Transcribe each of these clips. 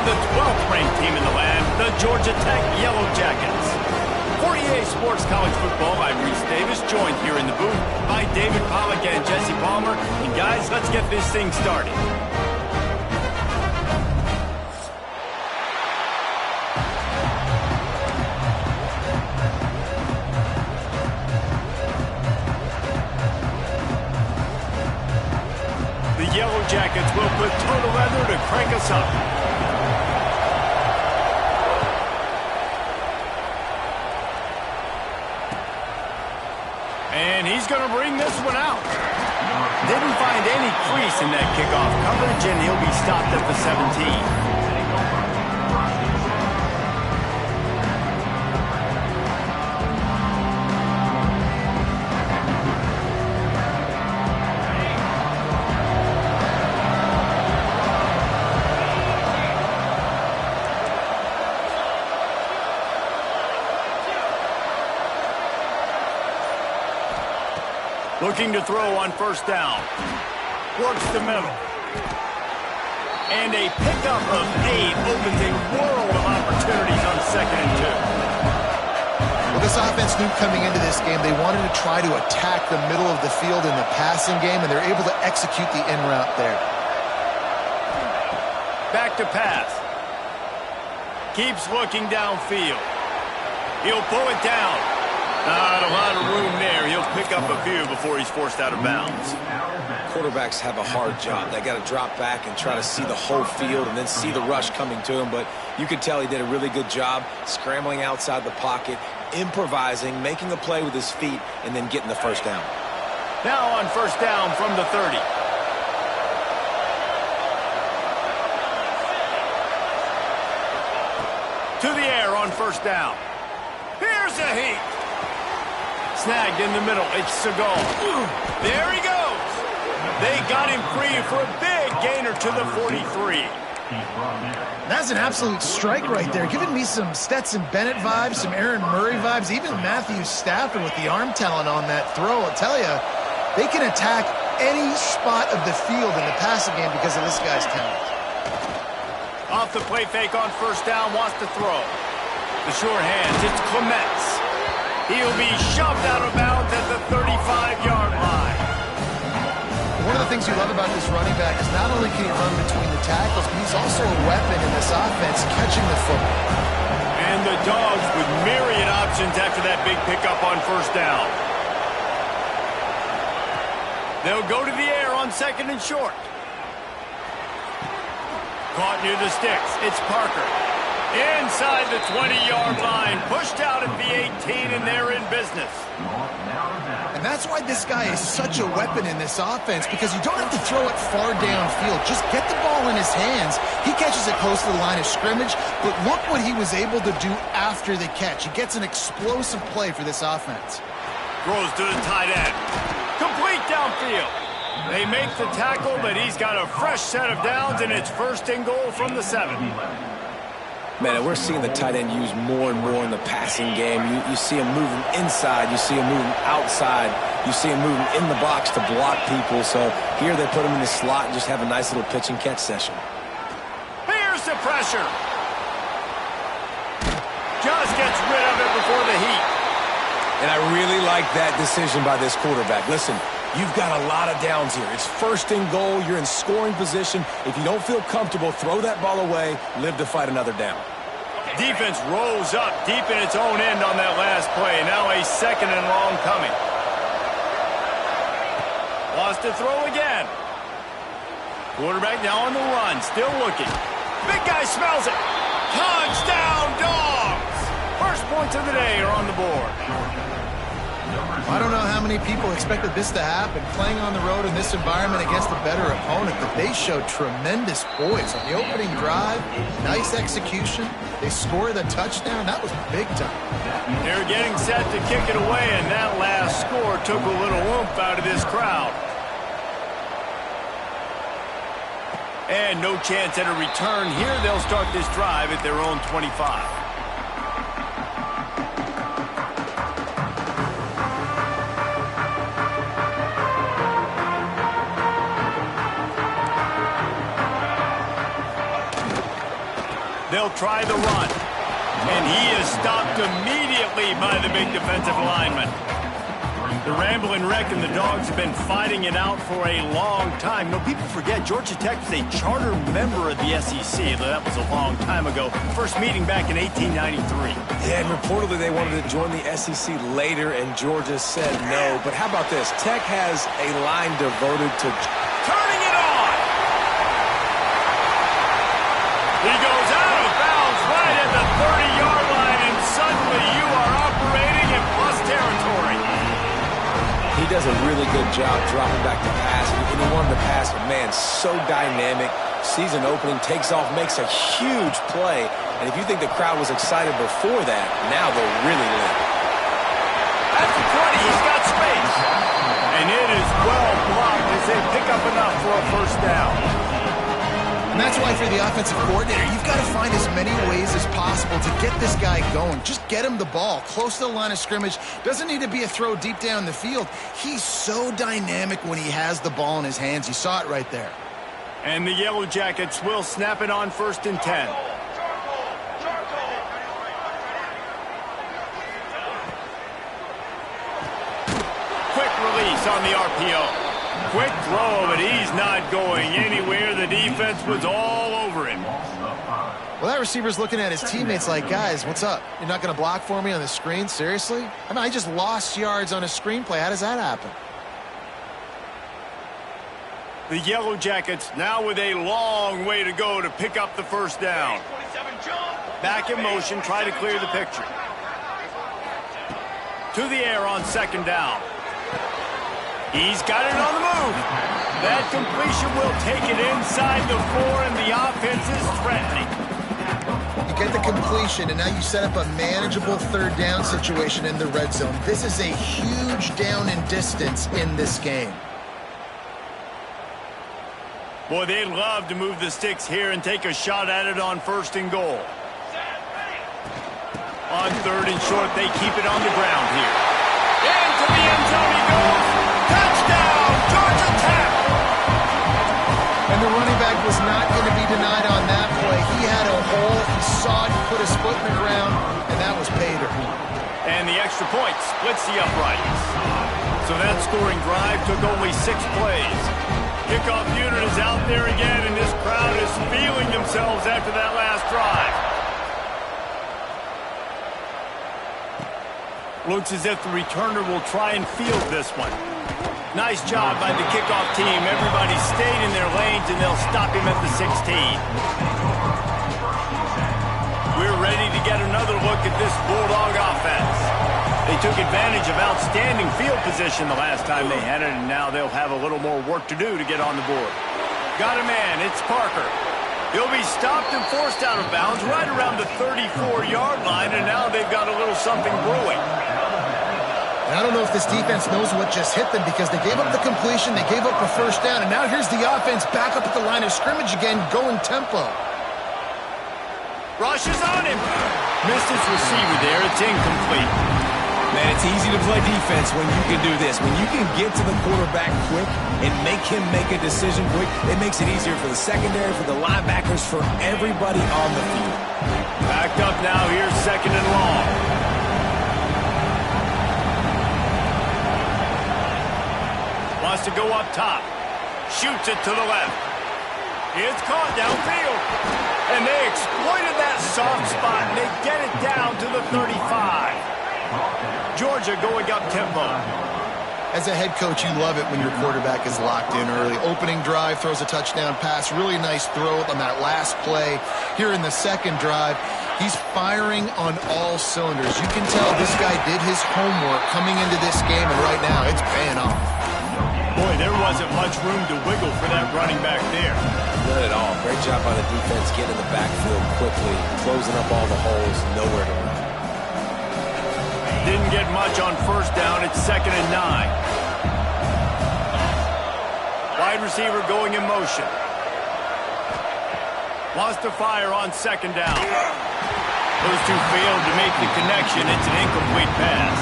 the 12th ranked team in the land, the Georgia Tech Yellow Jackets. For EA Sports College Football, I'm Reese Davis, joined here in the booth by David Pollack and Jesse Palmer. And guys, let's get this thing started. The Yellow Jackets will put total leather to crank us up. And he's going to bring this one out. Didn't find any crease in that kickoff coverage, and he'll be stopped at the 17. Looking to throw on first down. Works the middle. And a pickup of 8 opens a world of opportunities on 2nd and 2. Well, this offense knew coming into this game they wanted to try to attack the middle of the field in the passing game, and they're able to execute the in route there. Back to pass. Keeps looking downfield. He'll pull it down. Not a lot of room there. He'll pick up a few before he's forced out of bounds. Quarterbacks have a hard job. They got to drop back and try to see the whole field and then see the rush coming to him. But you could tell he did a really good job scrambling outside the pocket, improvising, making a play with his feet, and then getting the first down. Now on first down from the 30. To the air on first down. Here's a heat. Snagged in the middle. It's Segal. There he goes. They got him free for a big gainer to the 43. That's an absolute strike right there. Giving me some Stetson Bennett vibes, some Aaron Murray vibes, even Matthew Stafford with the arm talent on that throw. I'll tell you, they can attack any spot of the field in the passing game because of this guy's talent. Off the play fake on first down, wants to throw. The sure hands, it's Clements. He'll be shoved out of bounds at the 35-yard line. One of the things you love about this running back is not only can he run between the tackles, but he's also a weapon in this offense, catching the football. And the Dogs with myriad options after that big pickup on first down. They'll go to the air on 2nd and short. Caught near the sticks. It's Parker. Inside the 20-yard line. Pushed out at the 18, and they're in business. And that's why this guy is such a weapon in this offense, because you don't have to throw it far downfield. Just get the ball in his hands. He catches it close to the line of scrimmage, but look what he was able to do after the catch. He gets an explosive play for this offense. Throws to the tight end. Complete downfield. They make the tackle, but he's got a fresh set of downs, and it's 1st and goal from the 7. Man, we're seeing the tight end used more and more in the passing game. You see him moving inside. You see him moving outside. You see him moving in the box to block people. So here they put him in the slot and just have a nice little pitch and catch session. Here's the pressure. Just gets rid of it before the heat. And I really like that decision by this quarterback. Listen, you've got a lot of downs here. It's 1st and goal. You're in scoring position. If you don't feel comfortable, throw that ball away. Live to fight another down. Defense rolls up deep in its own end on that last play. Now a 2nd and long coming. Wants to throw again. Quarterback now on the run. Still looking. Big guy smells it. Touchdown, Dogs! First points of the day are on the board. I don't know how many people expected this to happen, playing on the road in this environment against a better opponent, but they showed tremendous poise. On the opening drive, nice execution. They scored a touchdown. That was big time. They're getting set to kick it away, and that last score took a little oomph out of this crowd. And no chance at a return here. They'll start this drive at their own 25. they'll try the run. And he is stopped immediately by the big defensive lineman. The Rambling Wreck and the Dogs have been fighting it out for a long time. No, people forget Georgia Tech was a charter member of the SEC. That was a long time ago. First meeting back in 1893. Yeah, and reportedly they wanted to join the SEC later, and Georgia said no. But how about this? Tech has a line devoted to turning it on. He goes out of bounds right at the 30-yard line, and suddenly you are operating in plus territory. He does a really good job dropping back to pass. And he wanted to pass, but man, so dynamic. Season opening, takes off, makes a huge play. And if you think the crowd was excited before that, now they're really lit. At the 20, he's got space. And it is well blocked as they pick up enough for a first down. And that's why for the offensive coordinator, you've got to find as many ways as possible to get this guy going. Just get him the ball close to the line of scrimmage. Doesn't need to be a throw deep down the field. He's so dynamic when he has the ball in his hands. You saw it right there. And the Yellow Jackets will snap it on 1st and 10. Quick release on the RPO. Quick throw, but he's not going anywhere. The defense was all over him. Well, that receiver's looking at his teammates like, guys, what's up? You're not going to block for me on the screen? Seriously? I mean, I just lost yards on a screenplay. How does that happen? The Yellow Jackets now with a long way to go to pick up the first down. Back in motion, try to clear the picture. To the air on 2nd down. He's got it on the move. That completion will take it inside the 4, and the offense is threatening. You get the completion, and now you set up a manageable 3rd down situation in the red zone. This is a huge down in distance in this game. Boy, they'd love to move the sticks here and take a shot at it on 1st and goal. On 3rd and short, they keep it on the ground here. Into the end zone he goes. Touchdown, Georgia Tech! And the running back was not going to be denied on that play. He had a hole, he saw it, he put his foot in the ground, and that was pay dirt. And the extra point splits the uprights. So that scoring drive took only 6 plays. Kickoff unit is out there again, and this crowd is feeling themselves after that last drive. Looks as if the returner will try and field this one. Nice job by the kickoff team. Everybody stayed in their lanes, and they'll stop him at the 16. We're ready to get another look at this Bulldog offense. They took advantage of outstanding field position the last time they had it, and now they'll have a little more work to do to get on the board. Got a man. It's Parker. He'll be stopped and forced out of bounds right around the 34-yard line, and now they've got a little something brewing. And I don't know if this defense knows what just hit them because they gave up the completion, they gave up a first down, and now here's the offense back up at the line of scrimmage again, going tempo. Rush is on him. Missed his receiver there. It's incomplete. Man, it's easy to play defense when you can do this. When you can get to the quarterback quick and make him make a decision quick, it makes it easier for the secondary, for the linebackers, for everybody on the field. Backed up now. Here's 2nd and long. Wants to go up top. Shoots it to the left. It's caught downfield. And they exploited that soft spot, and they get it down to the 35. Georgia going up tempo. As a head coach, you love it when your quarterback is locked in early. Opening drive, throws a touchdown pass. Really nice throw on that last play. Here in the 2nd drive, he's firing on all cylinders. You can tell this guy did his homework coming into this game, and right now it's paying off. Boy, there wasn't much room to wiggle for that running back there. Not at all. Great job by the defense getting in the backfield quickly, closing up all the holes, nowhere to run. Didn't get much on 1st down. It's 2nd and 9. Wide receiver going in motion. Wants to fire on 2nd down. Those two failed to make the connection. It's an incomplete pass.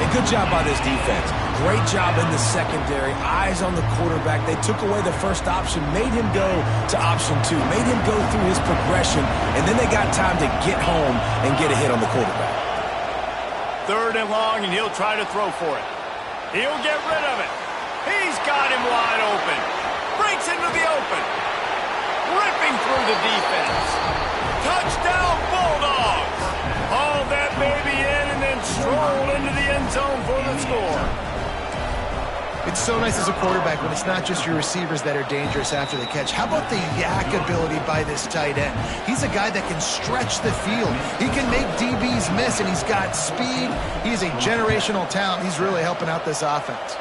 A good job by this defense. great job in the secondary, eyes on the quarterback. They took away the first option, made him go to option 2, made him go through his progression, and then they got time to get home and get a hit on the quarterback. 3rd and long, and he'll try to throw for it. He'll get rid of it. He's got him wide open. Breaks into the open. Ripping through the defense. Touchdown, Bulldogs! Haul that baby in and then stroll into the end zone for the score. It's so nice as a quarterback when it's not just your receivers that are dangerous after the catch. How about the yak ability by this tight end? He's a guy that can stretch the field. He can make DBs miss, and he's got speed. He's a generational talent. He's really helping out this offense.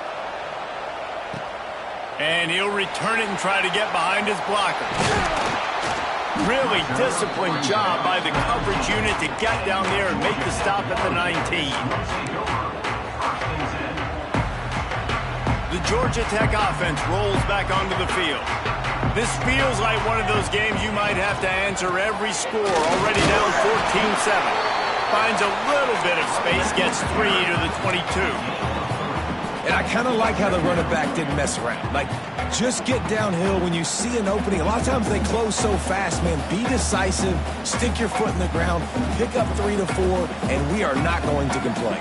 And he'll return it and try to get behind his blocker. Really disciplined job by the coverage unit to get down there and make the stop at the 19. The Georgia Tech offense rolls back onto the field. This feels like one of those games you might have to answer every score. Already down 14-7. Finds a little bit of space, gets 3 to the 22. And I kind of like how the running back didn't mess around. Like, just get downhill when you see an opening. A lot of times they close so fast, man. Be decisive, stick your foot in the ground, pick up 3 to 4, and we are not going to complain.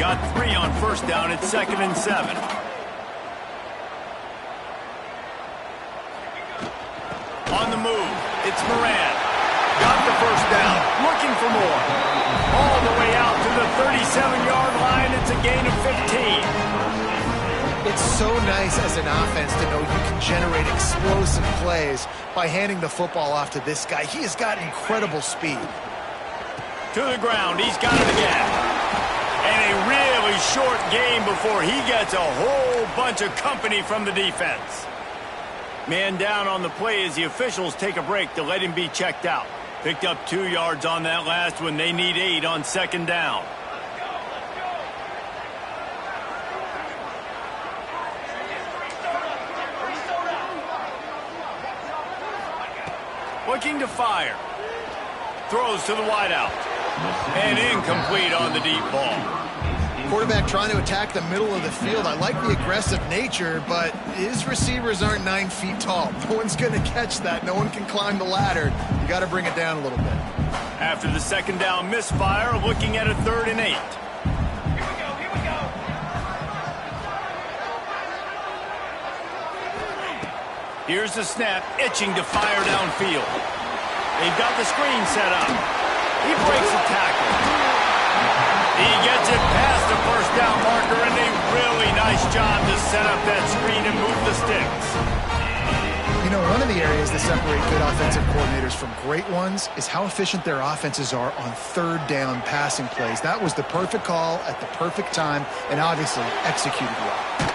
Got 3 on 1st down at 2nd and 7. On the move, it's Moran. Got the 1st down, looking for more. All the way out to the 37-yard line. It's a gain of 15. It's so nice as an offense to know you can generate explosive plays by handing the football off to this guy. He has got incredible speed. To the ground, he's got it again. And a really short game before he gets a whole bunch of company from the defense. Man down on the play as the officials take a break to let him be checked out. Picked up 2 yards on that last one. They need 8 on 2nd down. Looking to fire. Throws to the wideout. And incomplete on the deep ball. Quarterback trying to attack the middle of the field. I like the aggressive nature, but his receivers aren't 9 feet tall. No one's going to catch that. No one can climb the ladder. You got to bring it down a little bit. After the 2nd down misfire, looking at a 3rd and 8. Here's the snap, itching to fire downfield. They've got the screen set up. He breaks the tackle. He gets it past the 1st down marker, and a really nice job to set up that screen and move the sticks. You know, one of the areas that separate good offensive coordinators from great ones is how efficient their offenses are on 3rd down passing plays. That was the perfect call at the perfect time, and obviously executed well.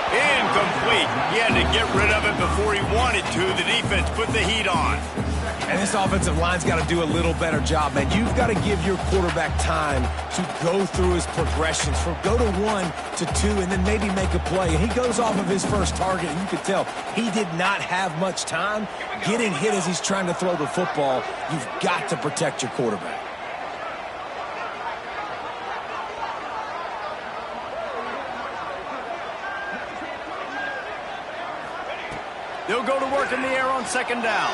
Incomplete. He had to get rid of it before he wanted to. The defense put the heat on. And this offensive line's got to do a little better job, man. You've got to give your quarterback time to go through his progressions, from go to 1 to 2, and then maybe make a play. And he goes off of his first target, and you could tell he did not have much time getting hit as he's trying to throw the football. You've got to protect your quarterback. They'll go to work in the air on 2nd down.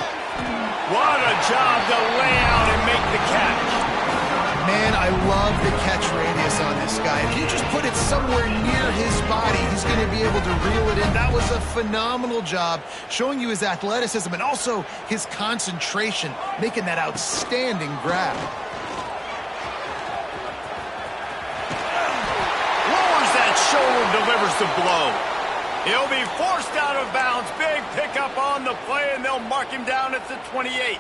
What a job to lay out and make the catch. Man, I love the catch radius on this guy. If you just put it somewhere near his body, he's going to be able to reel it in. That was a phenomenal job, showing you his athleticism and also his concentration, making that outstanding grab. Lowers that shoulder, delivers the blow. He'll be forced out of bounds. Big pickup on the play, and they'll mark him down at the 28.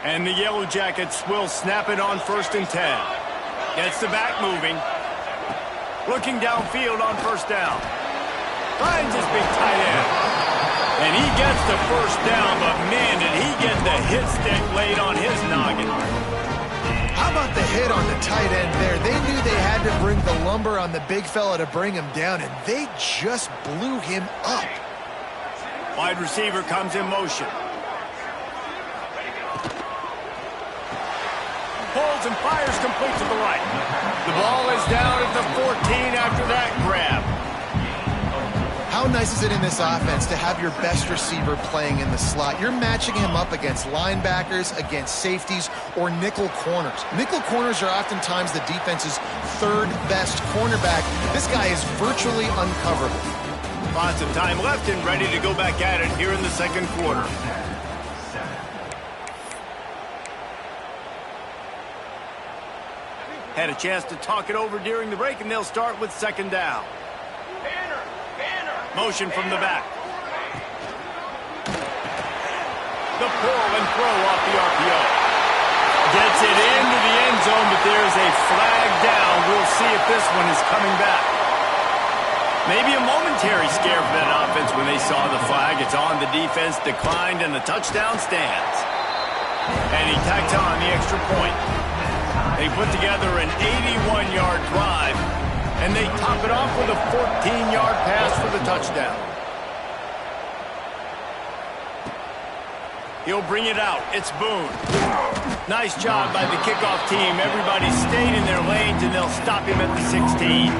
And the Yellow Jackets will snap it on 1st and 10. Gets the back moving. Looking downfield on 1st down. Finds his big tight end. And he gets the 1st down, but man, did he get the hit stick laid on his noggin. How about the hit on the tight end there? They knew they had to bring the lumber on the big fella to bring him down, and they just blew him up. Wide receiver comes in motion. Pulls and fires complete to the right. The ball is down at the 14 after that nice is it in this offense to have your best receiver playing in the slot? You're matching him up against linebackers, against safeties, or nickel corners. Nickel corners are oftentimes the defense's third best cornerback. This guy is virtually uncoverable. Lots of time left and ready to go back at it here in the second quarter. Had a chance to talk it over during the break, and they'll start with second down. Motion from the back. The pull and throw off the RPO. Gets it into the end zone, but there's a flag down. We'll see if this one is coming back. Maybe a momentary scare for that offense when they saw the flag. It's on, the defense declined, and the touchdown stands. And he tacked on the extra point. They put together an 81-yard drive, and they top it off with a 14-yard pass for the touchdown. He'll bring it out. It's Boone. Nice job by the kickoff team. Everybody stayed in their lanes, and they'll stop him at the 16.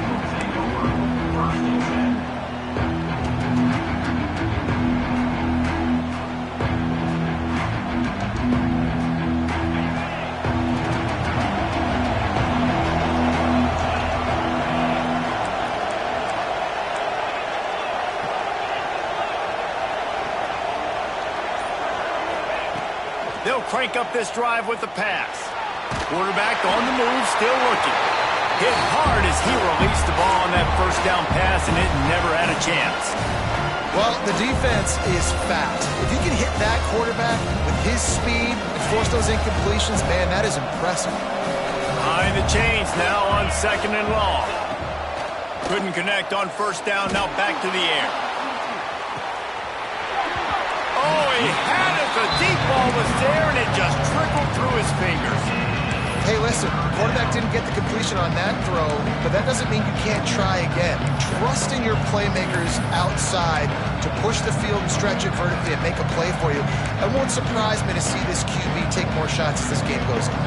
They'll crank up this drive with the pass. Quarterback on the move, still looking. Hit hard as he released the ball on that first down pass, and it never had a chance. Well, the defense is fast. If you can hit that quarterback with his speed and force those incompletions, man, that is impressive. Behind the chains now on second and long. Couldn't connect on first down, now back to the air. Oh, he had it. The deep ball was there, and it just trickled through his fingers. Hey, listen, quarterback didn't get the completion on that throw, but that doesn't mean you can't try again. Trust in your playmakers outside to push the field and stretch it vertically and make a play for you. It won't surprise me to see this QB take more shots as this game goes on.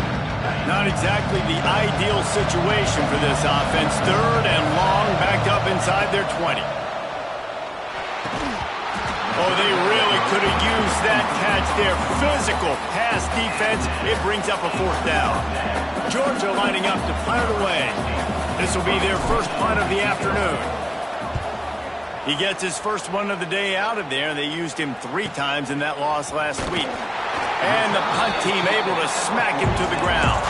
Not exactly the ideal situation for this offense. Third and long, backed up inside their 20. Oh, they really could have used that catch there. Physical pass defense. It brings up a fourth down. Georgia lining up to punt it away. This will be their first punt of the afternoon. He gets his first one of the day out of there. They used him 3 times in that loss last week. And the punt team able to smack him to the ground.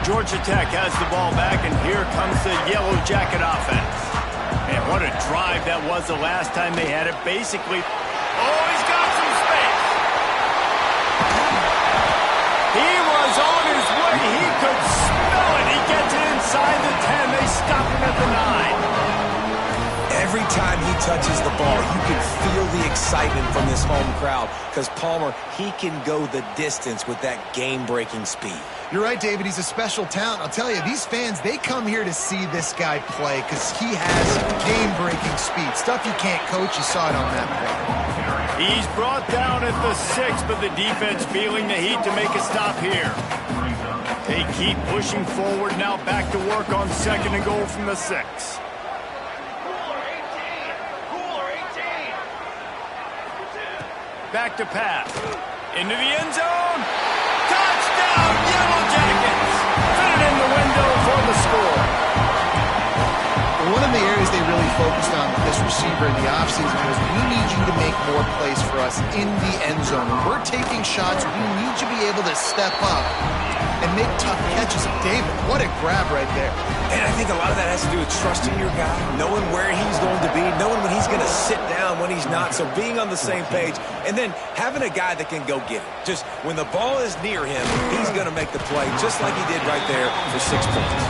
Georgia Tech has the ball back, and here comes the Yellow Jacket offense. And what a drive that was the last time they had it. Basically, oh, he's got some space. He was on his way. He could smell it. He gets it inside the 10. They stop him at the 9. Every time he touches the ball, you can feel the excitement from this home crowd because Palmer, he can go the distance with that game-breaking speed. You're right, David. He's a special talent. I'll tell you, these fans, they come here to see this guy play because he has game-breaking speed. Stuff you can't coach. You saw it on that play. He's brought down at the 6, but the defense feeling the heat to make a stop here. They keep pushing forward now, back to work on second and goal from the 6. Back to pass. Into the end zone. Touchdown, Yellow Jackets. Fit it in the window for the score. One of the areas they really focused on with this receiver in the offseason was we need you to make more plays for us in the end zone. When we're taking shots, we need you to be able to step up and make tough catches. David, what a grab right there. And I think a lot of that has to do with trusting your guy, knowing where he's going to be, knowing when he's going to sit down, when he's not, so being on the same page, and then having a guy that can go get it. Just when the ball is near him, he's going to make the play, just like he did right there for 6 points.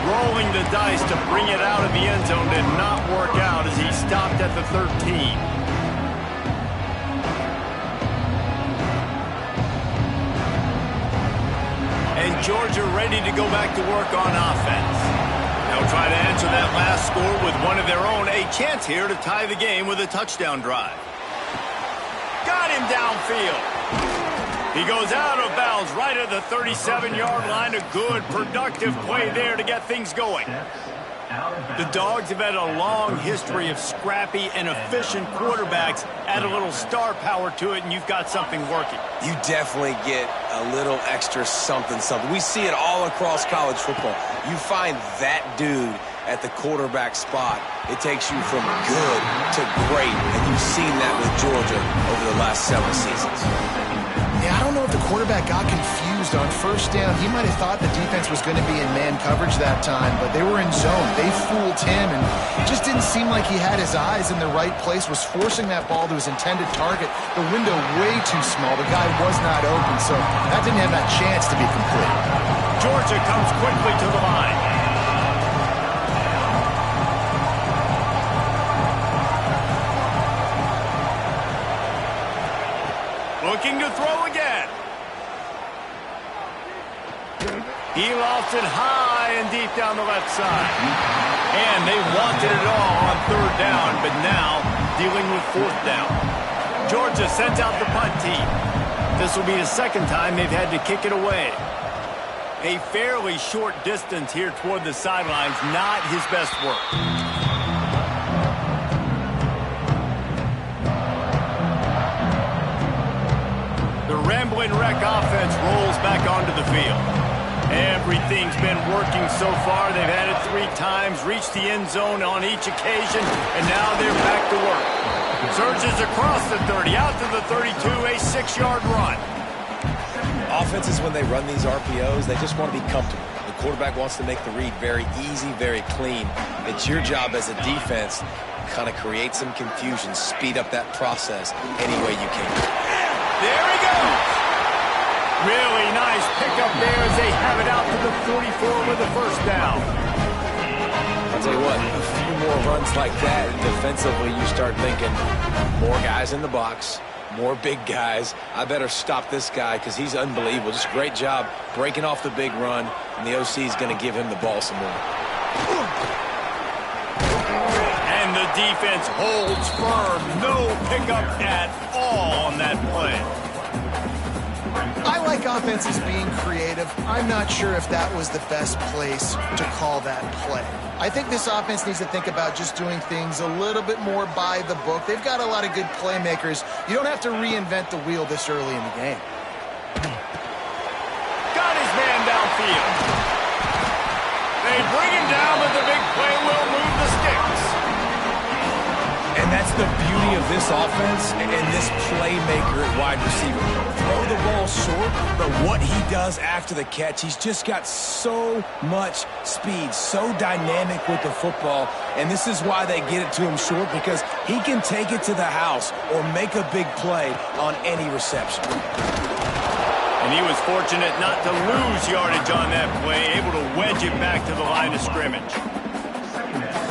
Rolling the dice to bring it out of the end zone did not work out as he stopped at the 13. And Georgia ready to go back to work on offense. They'll try to answer that last score with one of their own. A chance here to tie the game with a touchdown drive. Got him downfield. He goes out of bounds right at the 37-yard line. A good, productive play there to get things going. The Dogs have had a long history of scrappy and efficient quarterbacks. Add a little star power to it, and you've got something working. You definitely get a little extra something. We see it all across college football. You find that dude at the quarterback spot, it takes you from good to great, and you've seen that with Georgia over the last several seasons. Yeah, I don't know if the quarterback got confused on first down. He might have thought the defense was going to be in man coverage that time, but they were in zone. They fooled him, and it just didn't seem like he had his eyes in the right place, was forcing that ball to his intended target. The window way too small. The guy was not open, so that didn't have that chance to be complete. Georgia comes quickly to the line. Looking to throw again. He lost it high and deep down the left side. And they wanted it all on third down, but now dealing with fourth down. Georgia sends out the punt team. This will be the second time they've had to kick it away. A fairly short distance here toward the sidelines, not his best work. Rambling Wreck offense rolls back onto the field. Everything's been working so far. They've had it 3 times, reached the end zone on each occasion, and now they're back to work. Surges across the 30, out to the 32, a 6-yard run. Offenses, when they run these RPOs, they just want to be comfortable. The quarterback wants to make the read very easy, very clean. It's your job as a defense to kind of create some confusion, speed up that process any way you can. There he goes. Really nice pickup there as they have it out to the 44 with the first down. I'll tell you what, a few more runs like that, and defensively you start thinking, more guys in the box, more big guys. I better stop this guy because he's unbelievable. Just a great job breaking off the big run, and the OC is going to give him the ball some more. And the defense holds firm. No pickup at all on that play. I like offenses being creative. I'm not sure if that was the best place to call that play. I think this offense needs to think about just doing things a little bit more by the book. They've got a lot of good playmakers. You don't have to reinvent the wheel this early in the game. Got his man downfield. They bring him down, but the big play will move the sticks. And that's the beauty of this offense and this playmaker at wide receiver. Throw the ball short, but what he does after the catch, he's just got so much speed, so dynamic with the football, and this is why they get it to him short, because he can take it to the house or make a big play on any reception. And he was fortunate not to lose yardage on that play, able to wedge it back to the line of scrimmage.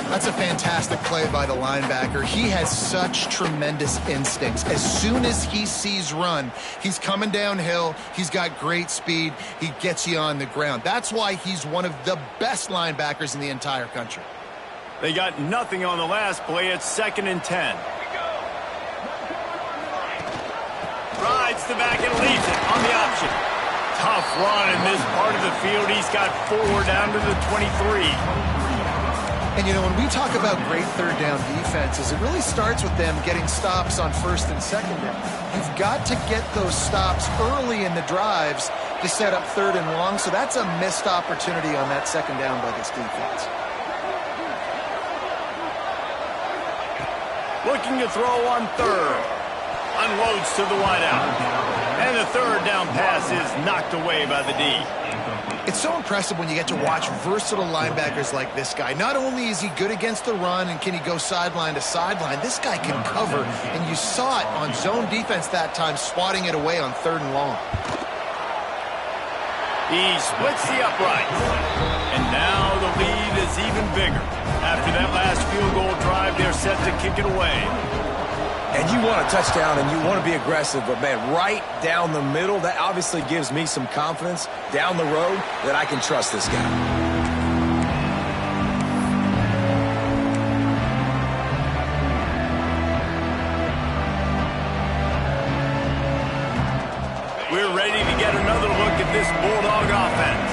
That's a fantastic play by the linebacker. He has such tremendous instincts. As soon as he sees run, he's coming downhill. He's got great speed. He gets you on the ground. That's why he's one of the best linebackers in the entire country. They got nothing on the last play. It's 2nd and 10. Rides the back and leaves it on the option. Tough run in this part of the field. He's got 4 down to the 23. And, you know, when we talk about great third down defenses, it really starts with them getting stops on 1st and 2nd down. You've got to get those stops early in the drives to set up 3rd and long, so that's a missed opportunity on that 2nd down by this defense. Looking to throw on 3rd. Unloads to the wideout. And the 3rd down pass is knocked away by the D. It's so impressive when you get to watch versatile linebackers like this guy. Not only is he good against the run and can he go sideline to sideline, this guy can cover, and you saw it on zone defense that time, swatting it away on 3rd and long. He splits the uprights, and now the lead is even bigger. After that last field goal drive, they're set to kick it away. And you want a touchdown and you want to be aggressive, but, man, right down the middle, that obviously gives me some confidence down the road that I can trust this guy. We're ready to get another look at this Bulldog offense.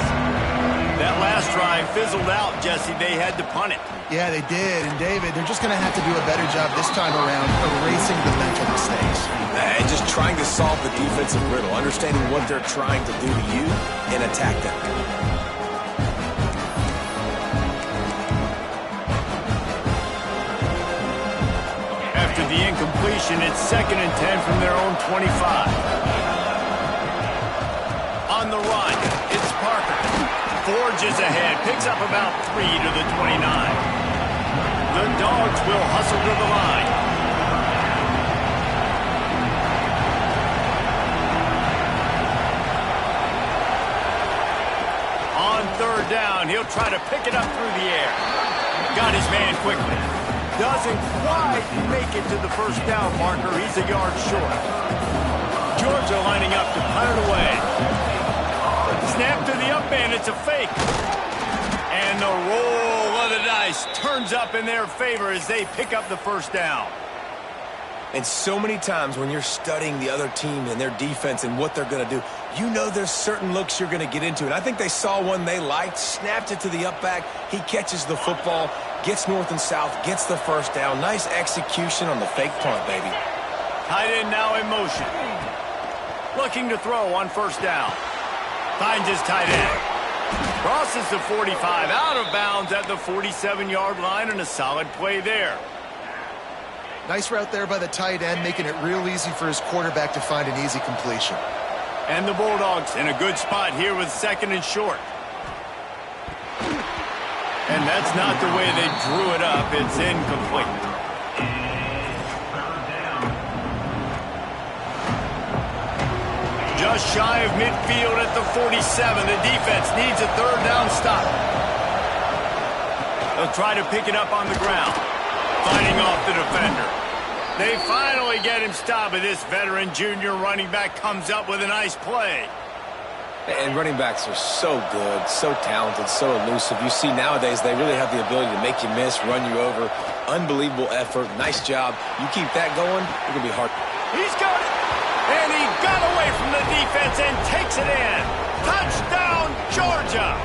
That last drive fizzled out, Jesse. They had to punt it. Yeah, they did. And, David, they're just going to have to do a better job this time around erasing the mental mistakes. And just trying to solve the defensive riddle, understanding what they're trying to do to you and attack them. After the incompletion, it's 2nd and 10 from their own 25. On the run, it's Parker. Forges ahead, picks up about 3 to the 29. The Dogs will hustle to the line. On 3rd down, he'll try to pick it up through the air. Got his man quickly. Doesn't quite make it to the 1st down marker. He's a yard short. Georgia lining up to punt it away. Snap to the up man. It's a fake. And the roll of the dice turns up in their favor as they pick up the 1st down. And so many times when you're studying the other team and their defense and what they're going to do, you know there's certain looks you're going to get into. And I think they saw one they liked, snapped it to the up back. He catches the football, gets north and south, gets the 1st down. Nice execution on the fake punt, baby. Tight end now in motion. Looking to throw on 1st down. Finds his tight end. Crosses the 45, out of bounds at the 47-yard line, and a solid play there. Nice route there by the tight end, making it real easy for his quarterback to find an easy completion. And the Bulldogs in a good spot here with 2nd and short. And that's not the way they drew it up. It's incomplete. Just shy of midfield at the 47. The defense needs a 3rd down stop. They'll try to pick it up on the ground. Fighting off the defender. They finally get him stopped, but this veteran junior running back comes up with a nice play. And running backs are so good, so talented, so elusive. You see nowadays they really have the ability to make you miss, run you over. Unbelievable effort. Nice job. You keep that going, it's going to be hard. He's got it. And he got away from the defense and takes it in. Touchdown, Georgia.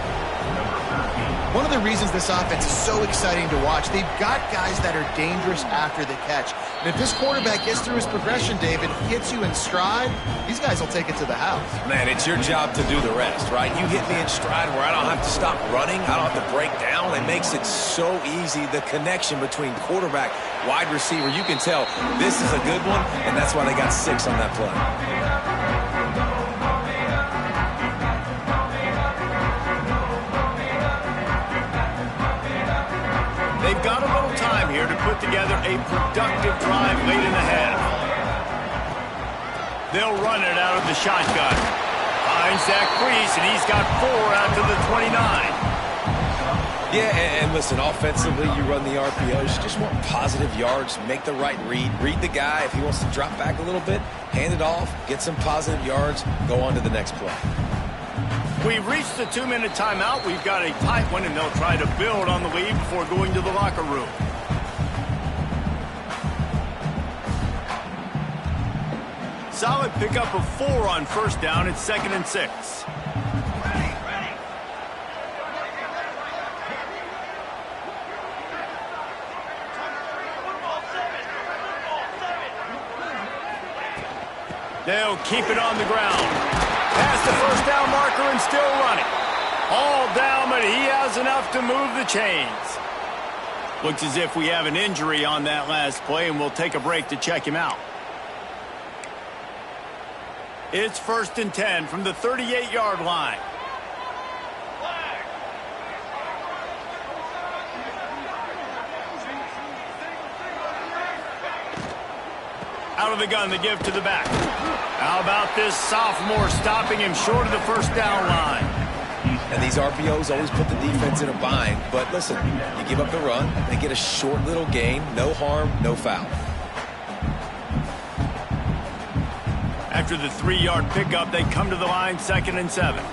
One of the reasons this offense is so exciting to watch, they've got guys that are dangerous after the catch. And if this quarterback gets through his progression, David, hits you in stride, these guys will take it to the house. Man, it's your job to do the rest, right? You hit me in stride where I don't have to stop running. I don't have to break down. It makes it so easy. The connection between quarterback, wide receiver, you can tell this is a good one, and that's why they got 6 on that play. They've got a little time here to put together a productive drive late in the half. They'll run it out of the shotgun. Finds that crease, and he's got 4 out to the 29. Yeah, and listen, offensively, you run the RPOs. You just want positive yards, make the right read. Read the guy. If he wants to drop back a little bit, hand it off, get some positive yards, go on to the next play. We've reached the 2-minute timeout. We've got a tight one, and they'll try to build on the lead before going to the locker room. Solid pickup of 4 on 1st down. It's 2nd and 6. They'll keep it on the ground. Past the 1st down marker and still running. All down, but he has enough to move the chains. Looks as if we have an injury on that last play, and we'll take a break to check him out. It's 1st and 10 from the 38-yard line. Out of the gun, the give to the back. How about this sophomore stopping him short of the 1st down line? And these RPOs always put the defense in a bind. But listen, you give up the run, they get a short little gain, no harm, no foul. After the 3-yard pickup, they come to the line, 2nd and 7.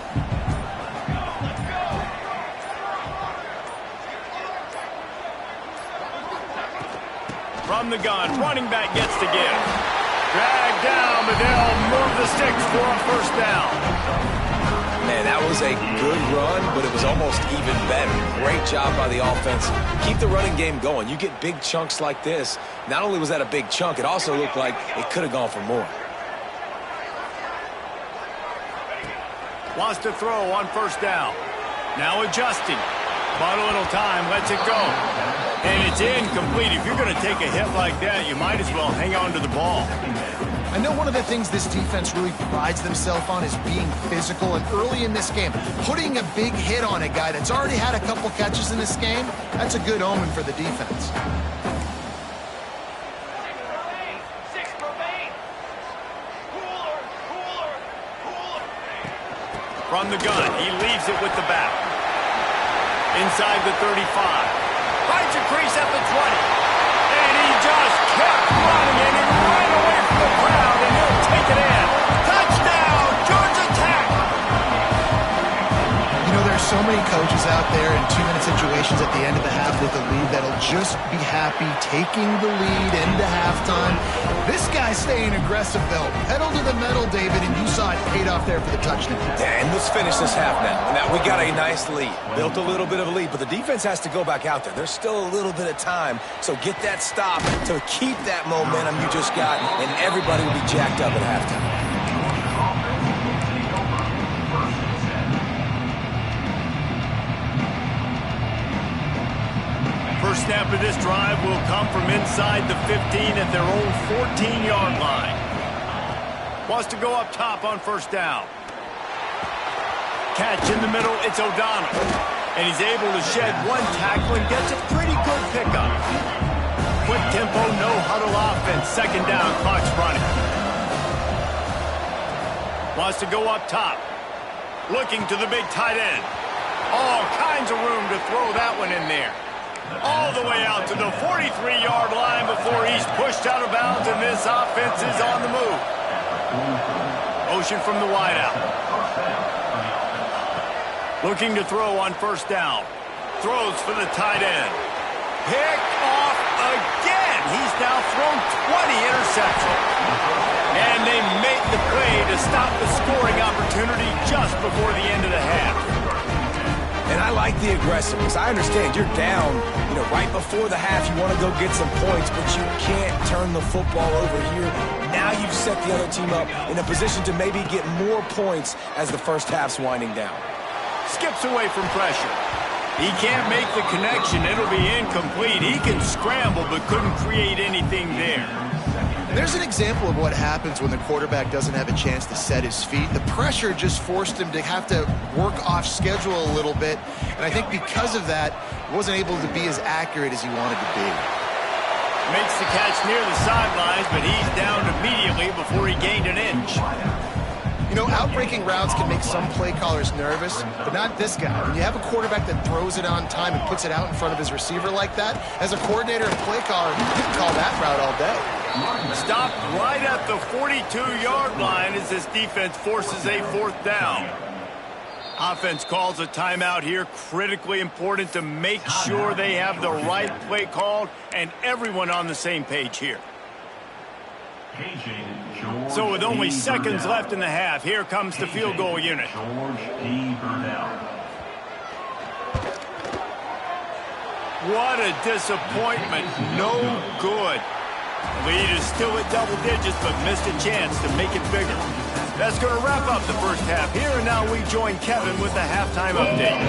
From the gun, running back gets to give. Dragged down, but they'll move the sticks for a first down. Man, that was a good run, but it was almost even better. Great job by the offense. Keep the running game going. You get big chunks like this. Not only was that a big chunk, it also looked like it could have gone for more. Wants to throw on first down. Now adjusting. Bought a little time, lets it go. And it's incomplete. If you're going to take a hit like that, you might as well hang on to the ball. I know one of the things this defense really prides themselves on is being physical, and early in this game, putting a big hit on a guy that's already had a couple catches in this game, that's a good omen for the defense. From the gun, he leaves it with the back. Inside the 35. Finds a crease at the 20. And he just kept running and right away from the crowd, and he'll take it in. Touchdown, Georgia Tech! You know, there's so many coaches out there in two-minute situations at the end of the half with the lead that'll just be happy taking the lead into halftime. This guy's staying aggressive, though. Pedal to the metal, David, and you saw it paid off there for the touchdown. And let's finish this half now. Now, we got a nice lead. Built a little bit of a lead, but the defense has to go back out there. There's still a little bit of time, so get that stop to keep that momentum you just got, and everybody will be jacked up at halftime. First snap of this drive will come from inside the 15 at their own 14-yard line. Wants to go up top on first down. Catch in the middle, it's O'Donnell. And he's able to shed one tackle and gets a pretty good pickup. Quick tempo, no huddle offense. Second down, clock's running. Wants to go up top. Looking to the big tight end. All kinds of room to throw that one in there. All the way out to the 43-yard line before he's pushed out of bounds, and this offense is on the move. Motion from the wideout. Looking to throw on first down. Throws for the tight end. Picked off again. He's now thrown 20 interceptions. And they make the play to stop the scoring opportunity just before the end of the half. And I like the aggressiveness. I understand you're down, right before the half. You want to go get some points, but you can't turn the football over here. Now you've set the other team up in a position to maybe get more points as the first half's winding down. Skips away from pressure. He can't make the connection. It'll be incomplete. He can scramble, but couldn't create anything there. There's an example of what happens when the quarterback doesn't have a chance to set his feet. The pressure just forced him to have to work off schedule a little bit, and I think because of that, he wasn't able to be as accurate as he wanted to be. Makes the catch near the sidelines, but he's down immediately before he gained an inch. You know, outbreaking routes can make some play callers nervous, but not this guy. When you have a quarterback that throws it on time and puts it out in front of his receiver like that, as a coordinator and play caller, you can call that route all day. Stopped right at the 42-yard line as this defense forces a fourth down. Offense calls a timeout here. Critically important to make sure they have the right play called and everyone on the same page here. So with only seconds left in the half, here comes the field goal unit. What a disappointment. No good. Lead is still at double digits, but missed a chance to make it bigger. That's going to wrap up the first half here, and now we join Kevin with the halftime update.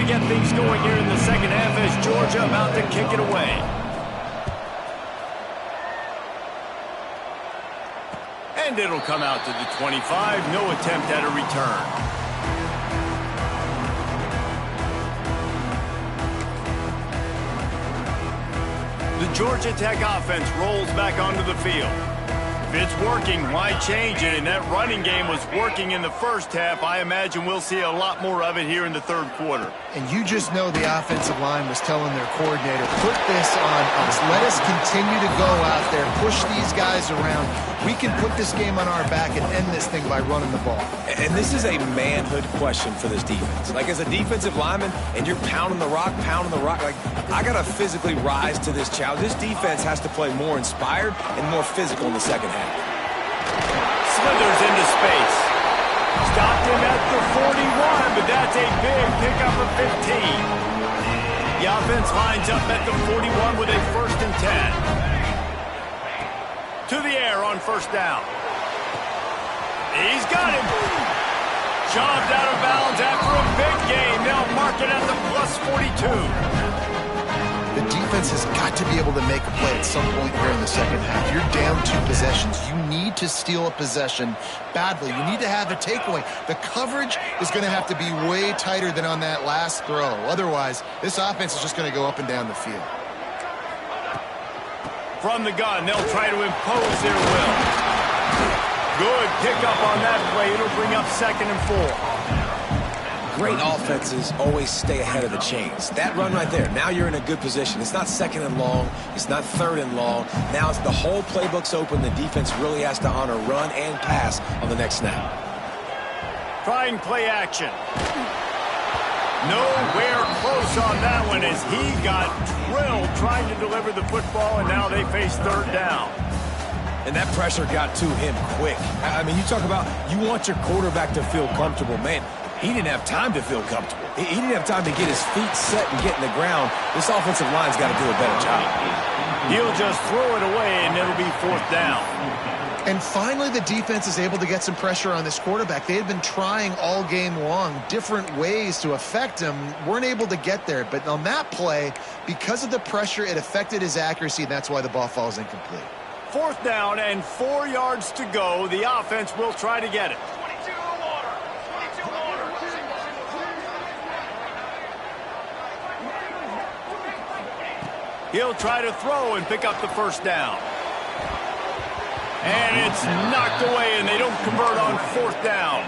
Get things going here in the second half as Georgia about to kick it away. And it'll come out to the 25. No attempt at a return. The Georgia Tech offense rolls back onto the field. If it's working, why change it? And that running game was working in the first half. I imagine we'll see a lot more of it here in the third quarter. And you just know the offensive line was telling their coordinator, put this on us. Let us continue to go out there, push these guys around. We can put this game on our back and end this thing by running the ball. And this is a manhood question for this defense. Like, as a defensive lineman, and you're pounding the rock, like, I got to physically rise to this challenge. This defense has to play more inspired and more physical in the second half. Slithers into space. Stopped him at the 41, but that's a big pickup of 15. The offense lines up at the 41 with a 1st and 10. To the air on 1st down. He's got him. Shoved out of bounds after a big gain. They'll mark it at the plus 42. The defense has got to be able to make a play at some point here in the second half. You're down 2 possessions. You need to steal a possession badly. You need to have a takeaway. The coverage is going to have to be way tighter than on that last throw. Otherwise, this offense is just going to go up and down the field. From the gun, they'll try to impose their will. Good pickup on that play. It'll bring up 2nd and 4. Great offenses always stay ahead of the chains. That run right there, now you're in a good position. It's not 2nd and long. It's not 3rd and long. Now it's the whole playbook's open. The defense really has to honor run and pass on the next snap. Trying play action. Nowhere close on that one as he got drilled trying to deliver the football, and now they face 3rd down. And that pressure got to him quick. I mean, you talk about you want your quarterback to feel comfortable. Man, he didn't have time to feel comfortable. He didn't have time to get his feet set and get in the ground. This offensive line's got to do a better job. He'll just throw it away, and it'll be 4th down. And finally, the defense is able to get some pressure on this quarterback. They had been trying all game long different ways to affect him, weren't able to get there. But on that play, because of the pressure, it affected his accuracy, and that's why the ball falls incomplete. 4th down and 4 yards to go. The offense will try to get it. He'll try to throw and pick up the 1st down. And it's knocked away, and they don't convert on 4th down.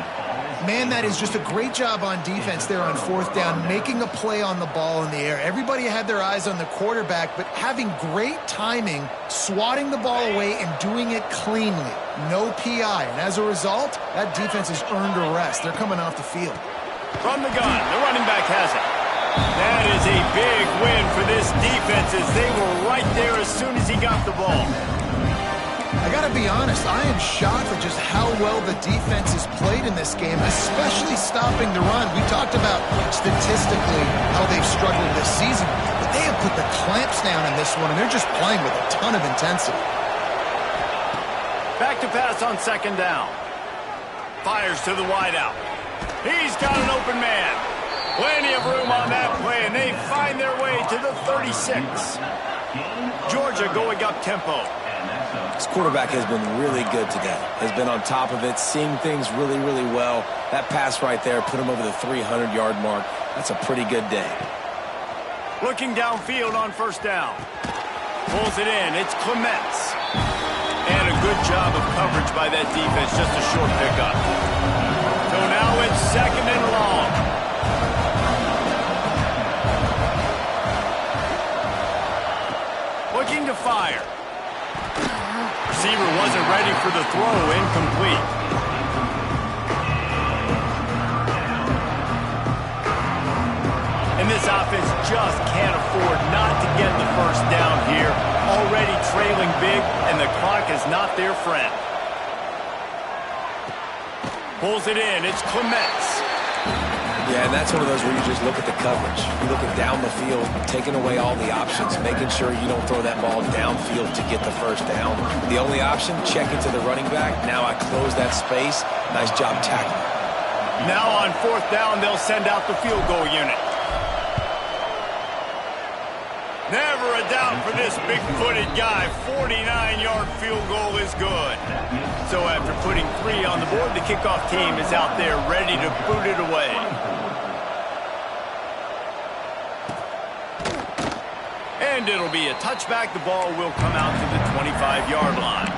Man, that is just a great job on defense there on 4th down, making a play on the ball in the air. Everybody had their eyes on the quarterback, but having great timing, swatting the ball away and doing it cleanly. No PI, and as a result, that defense has earned a rest. They're coming off the field. From the gun, the running back has it. That is a big win for this defense as they were right there as soon as he got the ball. I got to be honest, I am shocked at just how well the defense has played in this game, especially stopping the run. We talked about statistically how they've struggled this season, but they have put the clamps down in this one, and they're just playing with a ton of intensity. Back to pass on 2nd down. Fires to the wideout. He's got an open man. Plenty of room on that play, and they find their way to the 36. Georgia going up tempo. This quarterback has been really good today. Has been on top of it, seeing things really, really well. That pass right there put him over the 300-yard mark. That's a pretty good day. Looking downfield on 1st down. Pulls it in. It's Clements. And a good job of coverage by that defense. Just a short pickup. So now it's 2nd and long. Looking to fire. Receiver wasn't ready for the throw, incomplete. And this offense just can't afford not to get the 1st down here. Already trailing big, and the clock is not their friend. Pulls it in, it's Clements. Yeah, and that's one of those where you just look at the coverage. You look at down the field, taking away all the options, making sure you don't throw that ball downfield to get the 1st down. The only option, check into the running back. Now I close that space. Nice job tackling. Now on 4th down, they'll send out the field goal unit. Never a doubt for this big-footed guy. 49-yard field goal is good. So after putting 3 on the board, the kickoff team is out there ready to boot it away. And it'll be a touchback. The ball will come out to the 25-yard line.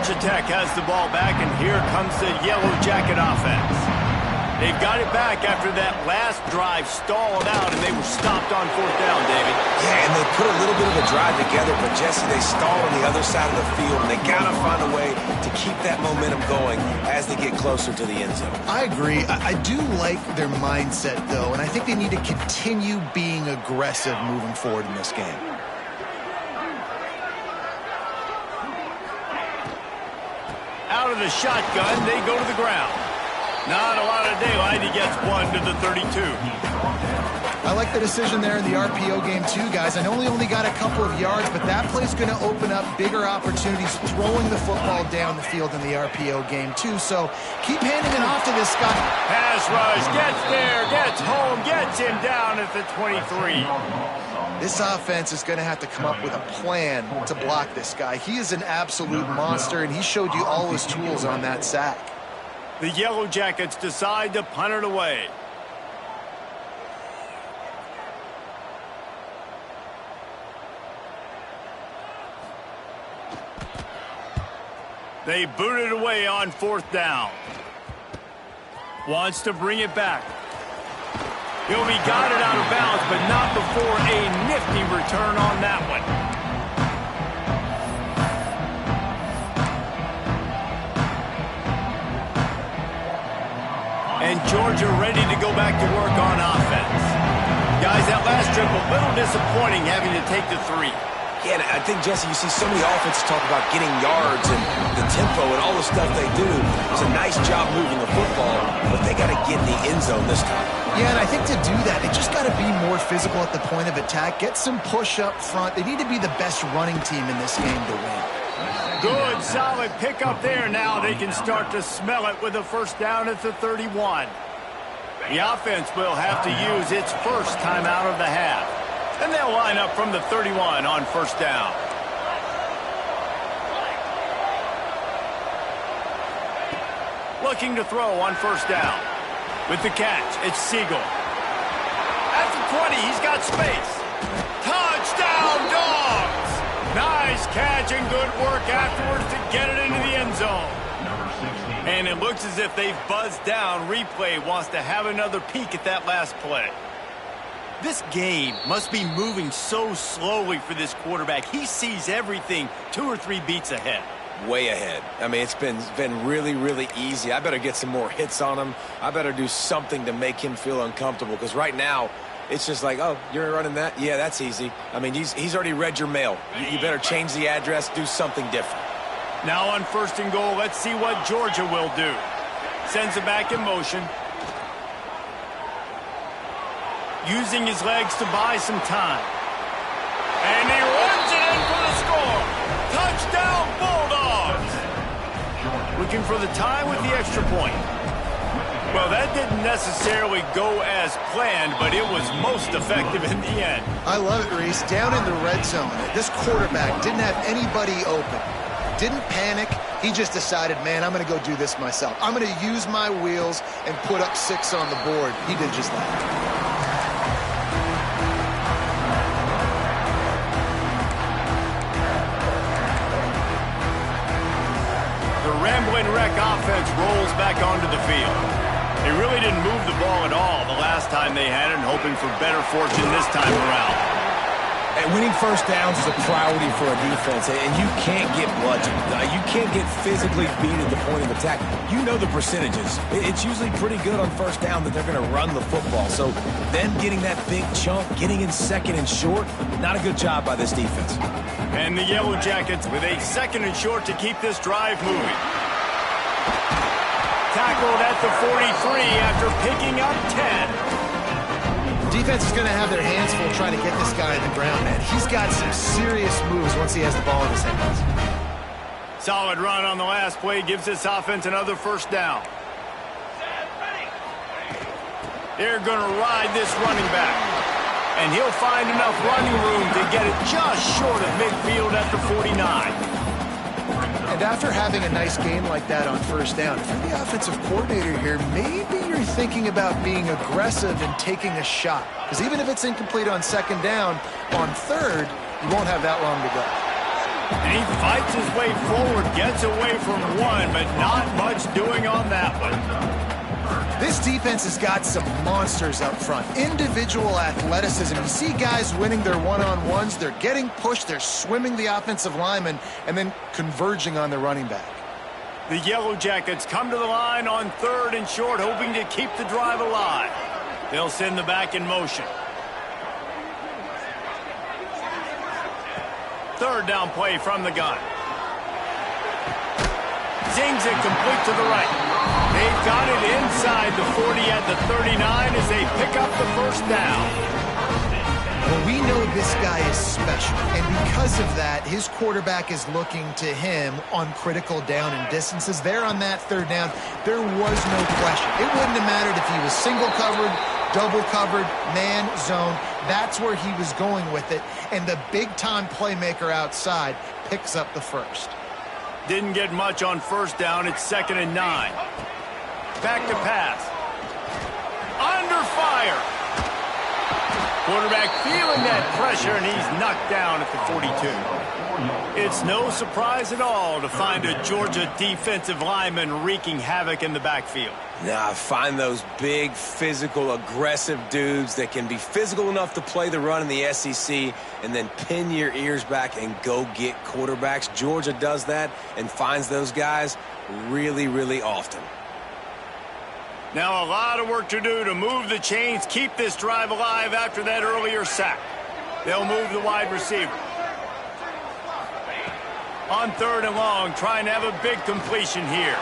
Georgia Tech has the ball back, and here comes the Yellow Jacket offense. They've got it back after that last drive stalled out, and they were stopped on fourth down, David. Yeah, and they put a little bit of a drive together, but, Jesse, they stalled on the other side of the field, and they got to find a way to keep that momentum going as they get closer to the end zone. I agree. I do like their mindset, though, and I think they need to continue being aggressive moving forward in this game. Out of the shotgun, they go to the ground. Not a lot of daylight. He gets one to the 32. I like the decision there in the RPO game too, guys. I know he only got a couple of yards, but that play's going to open up bigger opportunities throwing the football down the field in the RPO game too. So keep handing it off to this guy. Pass rush, gets there, gets home, gets him down at the 23. This offense is going to have to come up with a plan to block this guy. He is an absolute monster, and he showed you all his tools on that sack. The Yellow Jackets decide to punt it away. They boot it away on fourth down. Wants to bring it back. He'll be got it out of bounds, but not before a nifty return on that one. And Georgia ready to go back to work on offense. Guys, that last trip a little disappointing having to take the 3. Yeah, and I think, Jesse, you see so many offenses talk about getting yards and the tempo and all the stuff they do. It's a nice job moving the football, but they got to get in the end zone this time. Yeah, and I think to do that, they just got to be more physical at the point of attack, get some push up front. They need to be the best running team in this game to win. Good, solid pickup there. Now they can start to smell it with a first down at the 31. The offense will have to use its first timeout of the half. And they'll line up from the 31 on first down. Looking to throw on first down. With the catch, it's Siegel. At the 20, he's got space. Touchdown, Dogs! Nice catch and good work afterwards to get it into the end zone. And it looks as if they've buzzed down. Replay wants to have another peek at that last play. This game must be moving so slowly for this quarterback. He sees everything 2 or 3 beats ahead. Way ahead. I mean, it's been really, really easy. I better get some more hits on him. I better do something to make him feel uncomfortable, because right now, it's just like, oh, you're running that? Yeah, that's easy. I mean, he's already read your mail. You better change the address, do something different. Now on first and goal, let's see what Georgia will do. Sends it back in motion. Using his legs to buy some time. And he runs it in for the score. Touchdown, Bulldogs! Looking for the tie with the extra point. Well, that didn't necessarily go as planned, but it was most effective in the end. I love it, Reese. Down in the red zone, this quarterback didn't have anybody open. Didn't panic. He just decided, man, I'm going to go do this myself. I'm going to use my wheels and put up 6 on the board. He did just that. The Ramblin' Wreck offense rolls back onto the field. They really didn't move the ball at all the last time they had it, and hoping for better fortune this time around. And winning first downs is a priority for a defense, and you can't get bludgeoned. You can't get physically beat at the point of attack. You know the percentages. It's usually pretty good on first down that they're going to run the football. So them getting that big chunk, getting in second and short, not a good job by this defense. And the Yellow Jackets with a second and short to keep this drive moving. Tackled at the 43 after picking up 10. Defense is going to have their hands full trying to get this guy on the ground, man. He's got some serious moves once he has the ball in his hands. Solid run on the last play gives this offense another first down. They're going to ride this running back. And he'll find enough running room to get it just short of midfield at the 49. And after having a nice game like that on first down, if you're the offensive coordinator here, maybe you're thinking about being aggressive and taking a shot. Because even if it's incomplete on second down, on third, you won't have that long to go. And he fights his way forward, gets away from one, but not much doing on that one. This defense has got some monsters up front. Individual athleticism. You see guys winning their one-on-ones. They're getting pushed. They're swimming the offensive lineman and then converging on the running back. The Yellow Jackets come to the line on 3rd and short, hoping to keep the drive alive. They'll send the back in motion. 3rd down play from the gun. Zings it complete to the right. They've got it inside the 40 at the 39 as they pick up the first down. Well, we know this guy is special, and because of that, his quarterback is looking to him on critical down and distances. There on that 3rd down, there was no question. It wouldn't have mattered if he was single covered, double covered, man, zone. That's where he was going with it, and the big-time playmaker outside picks up the first. Didn't get much on 1st down. It's 2nd and 9. Back to pass. Under fire. Quarterback feeling that pressure, and he's knocked down at the 42. It's no surprise at all to find a Georgia defensive lineman wreaking havoc in the backfield. Nah, find those big, physical, aggressive dudes that can be physical enough to play the run in the SEC and then pin your ears back and go get quarterbacks. Georgia does that and finds those guys really, really often. Now a lot of work to do to move the chains, keep this drive alive after that earlier sack. They'll move the wide receiver. On 3rd and long, trying to have a big completion here.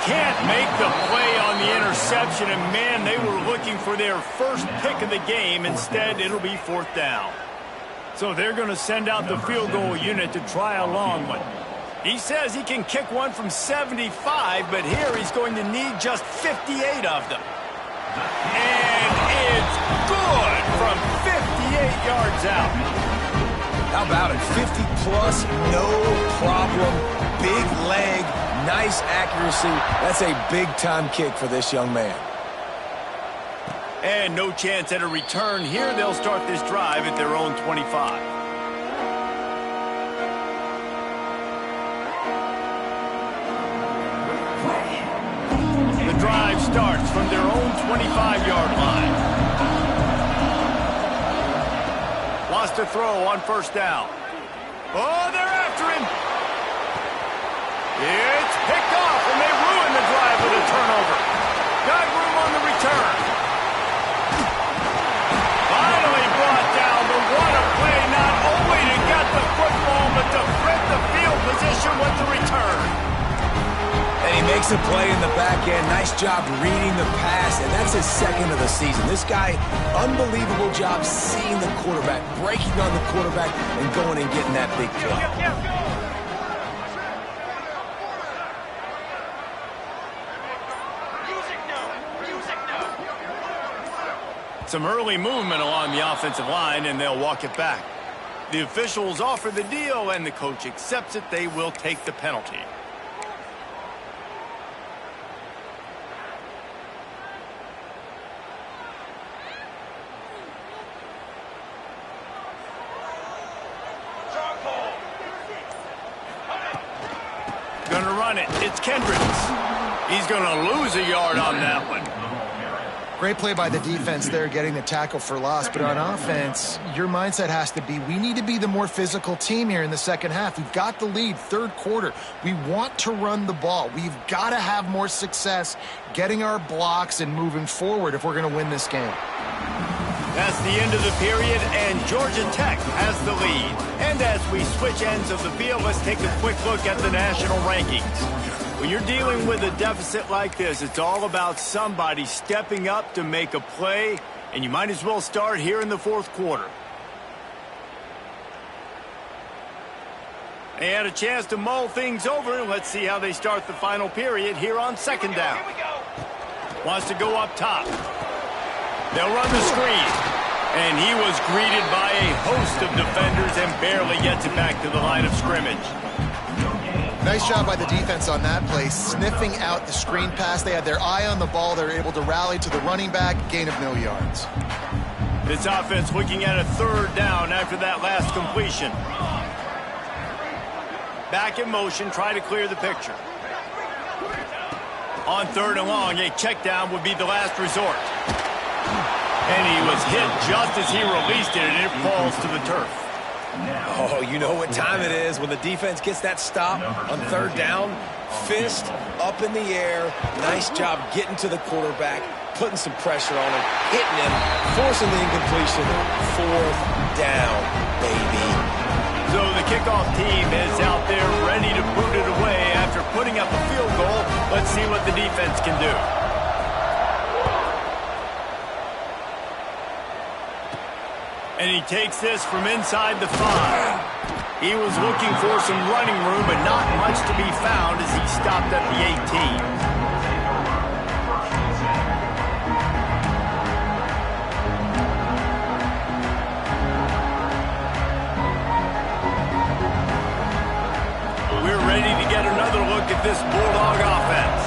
Can't make the play on the interception, and man, they were looking for their first pick of the game. Instead, it'll be 4th down. So they're going to send out the field goal unit to try a long one. He says he can kick one from 75, but here he's going to need just 58 of them. And it's good from 58 yards out. How about it? 50-plus, no problem. Big leg, nice accuracy. That's a big-time kick for this young man. And no chance at a return here. They'll start this drive at their own 25. The drive starts from their own 25-yard line. Lost a throw on 1st down. Oh, they're after him. It's picked off, and they ruin the drive with a turnover. Got room on the return. Finally brought down, but what a play, not only to get the football, but to flip the field position with the return. And he makes a play in the back end. Nice job reading the pass, and that's his 2nd of the season. This guy, unbelievable job seeing the quarterback, breaking on the quarterback, and going and getting that big play. Some early movement along the offensive line, and they'll walk it back. The officials offer the deal, and the coach accepts it. They will take the penalty. Going to run it. It's Kendricks. He's going to lose a yard on that one. Great play by the defense there, getting the tackle for loss. But on offense, your mindset has to be, we need to be the more physical team here in the 2nd half. We've got the lead, 3rd quarter. We want to run the ball. We've got to have more success getting our blocks and moving forward if we're going to win this game. That's the end of the period, and Georgia Tech has the lead. And as we switch ends of the field, let's take a quick look at the national rankings. When you're dealing with a deficit like this, it's all about somebody stepping up to make a play, and you might as well start here in the 4th quarter. They had a chance to mull things over. Let's see how they start the final period here on 2nd down. Wants to go up top. They'll run the screen. And he was greeted by a host of defenders and barely gets it back to the line of scrimmage. Nice job by the defense on that play, sniffing out the screen pass. They had their eye on the ball. They were able to rally to the running back, gain of no yards. This offense looking at a third down after that last completion. Back in motion, try to clear the picture. On third and long, a check down would be the last resort. And he was hit just as he released it, and it falls to the turf. Oh, you know what time it is when the defense gets that stop on third down. Fist up in the air. Nice job getting to the quarterback, putting some pressure on him, hitting him, forcing the incompletion. Fourth down, baby. So the kickoff team is out there ready to boot it away after putting up a field goal. Let's see what the defense can do. And he takes this from inside the 5. He was looking for some running room, but not much to be found as he stopped at the 18. Ready to get another look at this Bulldog offense.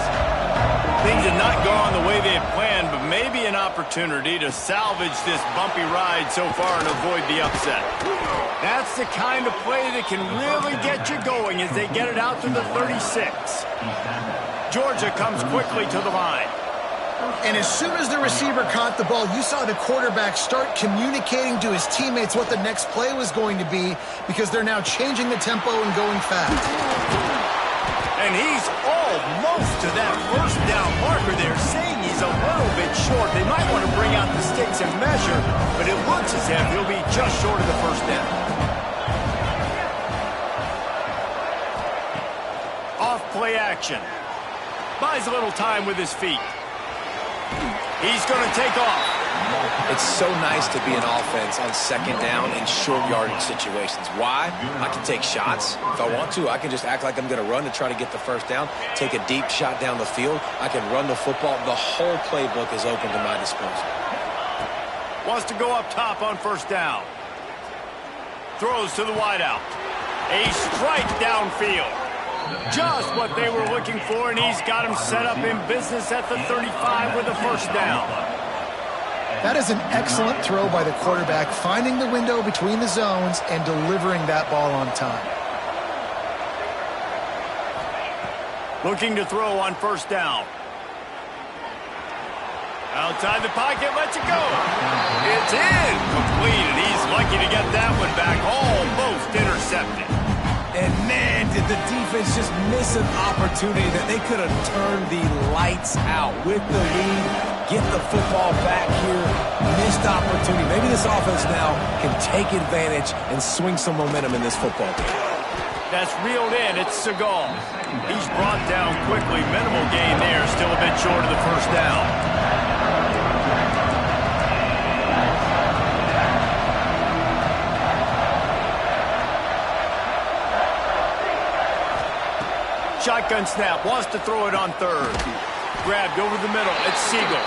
Things have not gone the way they had planned, but maybe an opportunity to salvage this bumpy ride so far and avoid the upset. That's the kind of play that can really get you going as they get it out to the 36. Georgia comes quickly to the line. And as soon as the receiver caught the ball, you saw the quarterback start communicating to his teammates what the next play was going to be, because they're now changing the tempo and going fast. And he's almost to that first down marker there, saying he's a little bit short. They might want to bring out the sticks and measure, but it looks as if he'll be just short of the first down. Off play action. Buys a little time with his feet. He's going to take off. It's so nice to be an offense on second down in short yardage situations. Why? I can take shots. If I want to, I can just act like I'm going to run to try to get the first down, take a deep shot down the field. I can run the football. The whole playbook is open to my disposal. Wants to go up top on first down. Throws to the wideout. A strike downfield. Just what they were looking for, and he's got him set up in business at the 35 with a first down. That is an excellent throw by the quarterback, finding the window between the zones and delivering that ball on time. Looking to throw on first down. Outside the pocket, lets it go. It's incomplete, and he's lucky to get that one back, almost intercepted. And man, did the defense just miss an opportunity that they could have turned the lights out with the lead. Get the football back here. Missed opportunity. Maybe this offense now can take advantage and swing some momentum in this football game. That's reeled in. It's Segal. He's brought down quickly. Minimal gain there. Still a bit short of the first down. Shotgun snap, wants to throw it on third. Grabbed over the middle, it's Siegel.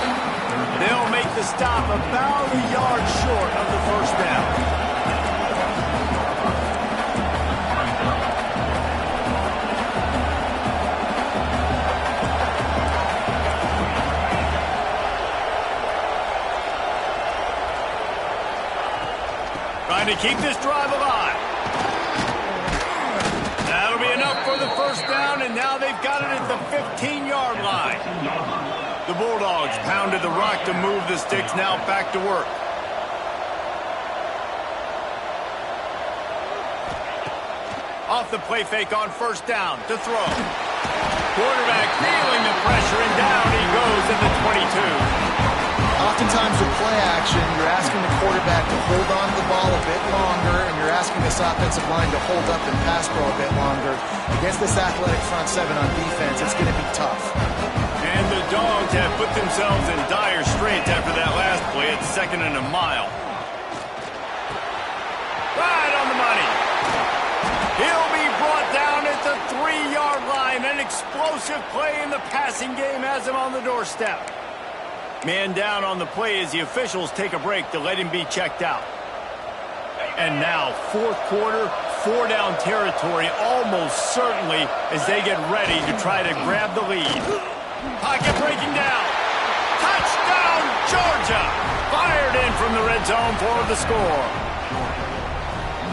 They'll make the stop about a yard short of the first down. Trying to keep this drive alive. That'll be enough for the first down, and now they've got it at the 15-yard line. The Bulldogs pounded the rock to move the sticks, now back to work. Off the play fake on first down to throw. Quarterback feeling the pressure, and down he goes at the 22. Oftentimes with play action, you're asking the quarterback to hold on to the ball a bit longer, and you're asking this offensive line to hold up and pass pro a bit longer. Against this athletic front seven on defense, it's going to be tough. And the Dogs have put themselves in dire straits after that last play at 2nd and a mile. Right on the money. He'll be brought down at the 3-yard line. An explosive play in the passing game has him on the doorstep. Man down on the play as the officials take a break to let him be checked out. And now, fourth quarter, 4-down territory almost certainly as they get ready to try to grab the lead. Pocket breaking down. Touchdown, Georgia! Fired in from the red zone for the score.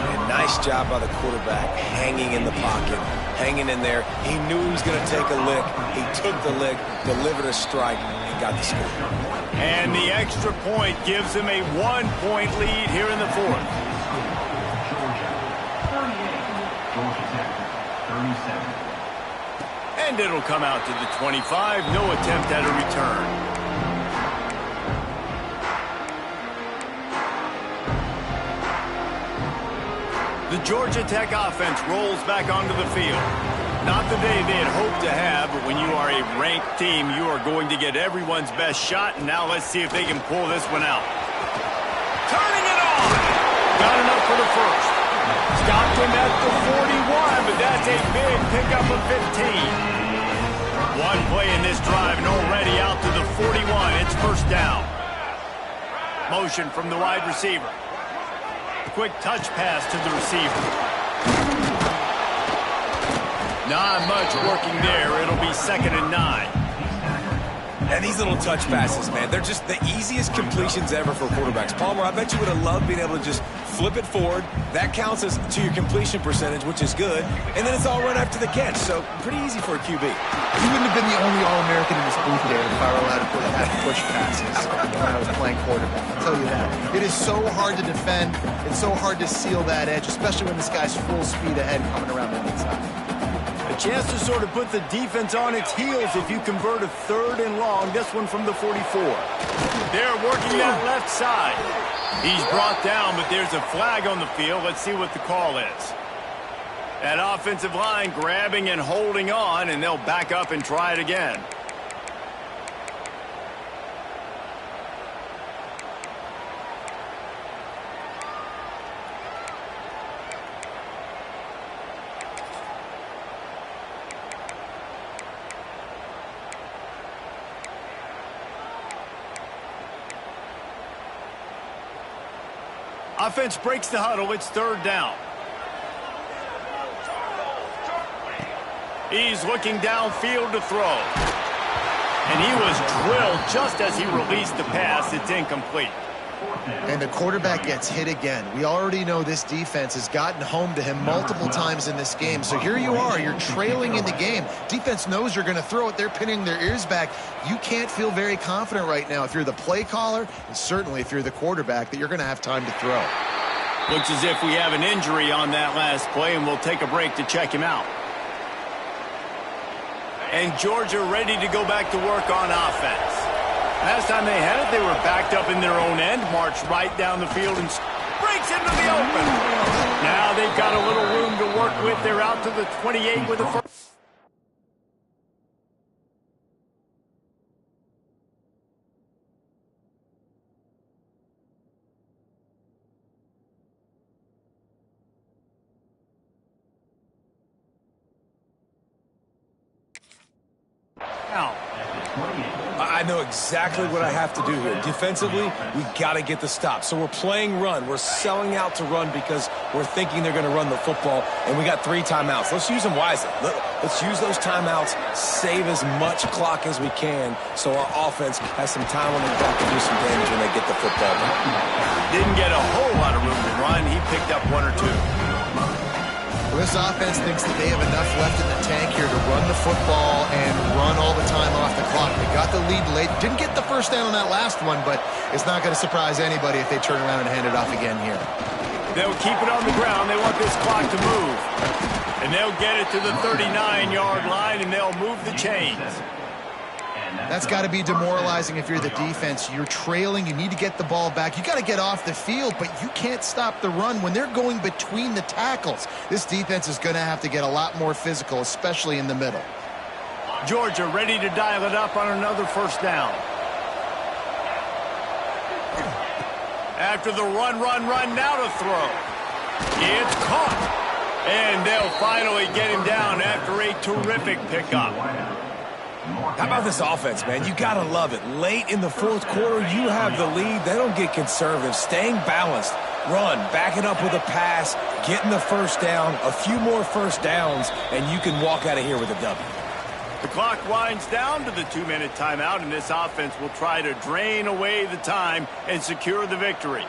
And nice job by the quarterback, hanging in the pocket, hanging in there. He knew he was going to take a lick. He took the lick, delivered a strike, and got the score. And the extra point gives him a 1-point lead here in the fourth. And it'll come out to the 25. No attempt at a return. The Georgia Tech offense rolls back onto the field. Not the day they had hoped to have, but when you are a ranked team, you are going to get everyone's best shot, and now let's see if they can pull this one out. Turning it on! Got enough for the first. Stopped him at the 41, but that's a big pickup of 15. One play in this drive and already out to the 41. It's first down. Motion from the wide receiver. Quick touch pass to the receiver. Not much working there. It'll be 2nd and 9. And these little touch passes, man, they're just the easiest completions ever for quarterbacks. Palmer, I bet you would have loved being able to just flip it forward. That counts as to your completion percentage, which is good. And then it's all run after the catch, so pretty easy for a QB. He wouldn't have been the only All-American in this booth there if I were allowed to have push passes when I was playing quarterback. I'll tell you that. It is so hard to defend. It's so hard to seal that edge, especially when this guy's full speed ahead coming around the inside. A chance to sort of put the defense on its heels if you convert a 3rd and long. This one from the 44. They're working that left side. He's brought down, but there's a flag on the field. Let's see what the call is. That offensive line grabbing and holding on, and they'll back up and try it again. Offense breaks the huddle. It's 3rd down. He's looking downfield to throw. And he was drilled just as he released the pass. It's incomplete. And the quarterback gets hit again. We already know this defense has gotten home to him multiple times in this game. So here you are. You're trailing in the game. Defense knows you're going to throw it. They're pinning their ears back. You can't feel very confident right now if you're the play caller, and certainly if you're the quarterback, that you're going to have time to throw. Looks as if we have an injury on that last play, and we'll take a break to check him out. And Georgia ready to go back to work on offense. Last time they had it, they were backed up in their own end, marched right down the field, and breaks into the open. Now they've got a little room to work with. They're out to the 28 with the first. Now. I know exactly what I have to do here. Defensively, we got to get the stop. So we're playing run. We're selling out to run because we're thinking they're going to run the football, and we got 3 timeouts. Let's use them wisely. Let's use those timeouts, save as much clock as we can so our offense has some time on the clock to do some damage when they get the football back. Didn't get a whole lot of room to run. He picked up 1 or 2. This offense thinks that they have enough left in the tank here to run the football and run all the time off the clock. They got the lead late. Didn't get the first down on that last one, but it's not going to surprise anybody if they turn around and hand it off again here. They'll keep it on the ground. They want this clock to move. And they'll get it to the 39-yard line, and they'll move the chains. That's got to be demoralizing if you're the defense. You're trailing. You need to get the ball back. You got to get off the field, but you can't stop the run when they're going between the tackles. This defense is going to have to get a lot more physical, especially in the middle. Georgia ready to dial it up on another first down. After the run, now to throw. It's caught. And they'll finally get him down after a terrific pickup. How about this offense, man? You got to love it. Late in the 4th quarter, you have the lead. They don't get conservative. Staying balanced. Run, back it up with a pass, getting the first down, a few more first downs, and you can walk out of here with a W. The clock winds down to the 2-minute timeout, and this offense will try to drain away the time and secure the victory.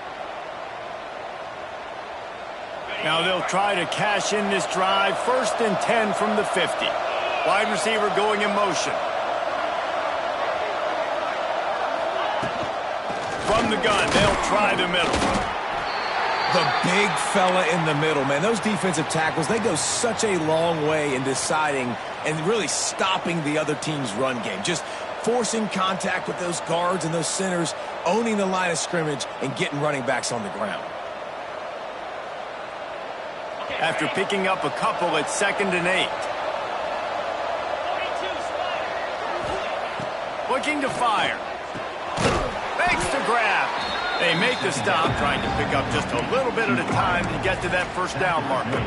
Now they'll try to cash in this drive. 1st and 10 from the 50. Wide receiver going in motion. From the gun, they'll try the middle. The big fella in the middle, man. Those defensive tackles, they go such a long way in deciding and really stopping the other team's run game. Just forcing contact with those guards and those centers, owning the line of scrimmage, and getting running backs on the ground. After picking up a couple at 2nd and 8. Looking to fire. Makes the grab. They make the stop, trying to pick up just a little bit at a time to get to that 1st down marker.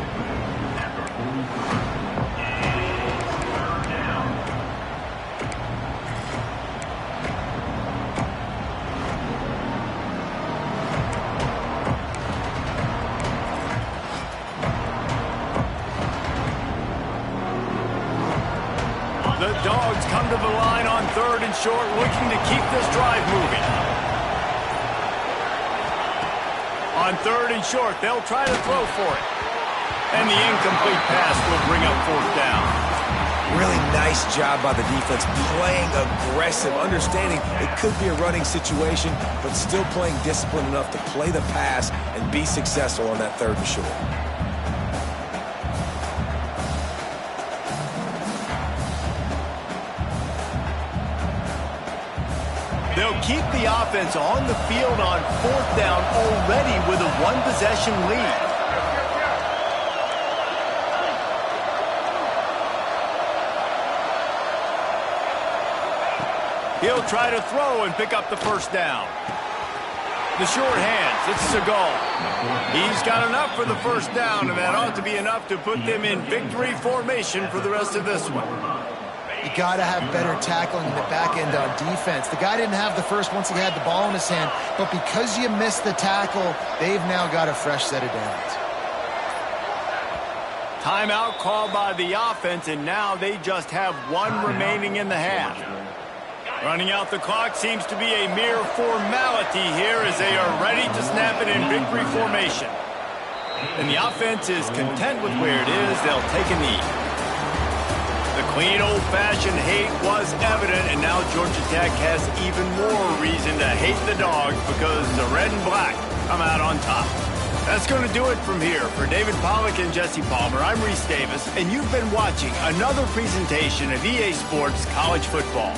The Dogs come to the line on 3rd and short, looking to keep this drive moving. On 3rd and short, they'll try to throw for it. And the incomplete pass will bring up 4th down. Really nice job by the defense, playing aggressive, understanding it could be a running situation, but still playing disciplined enough to play the pass and be successful on that 3rd and short. They'll keep the offense on the field on 4th down already with a 1-possession lead. He'll try to throw and pick up the 1st down. The short hands, it's Segal. He's got enough for the 1st down, and that ought to be enough to put them in victory formation for the rest of this one. You got to have better tackling in the back end on defense. The guy didn't have the first once he had the ball in his hand, but because you missed the tackle, they've now got a fresh set of downs. Timeout called by the offense, and now they just have 1 remaining in the half. Running out the clock seems to be a mere formality here as they are ready to snap it in victory formation. And the offense is content with where it is. They'll take a knee. The clean, old-fashioned hate was evident, and now Georgia Tech has even more reason to hate the Dogs because the red and black come out on top. That's going to do it from here. For David Pollack and Jesse Palmer, I'm Reese Davis, and you've been watching another presentation of EA Sports College Football.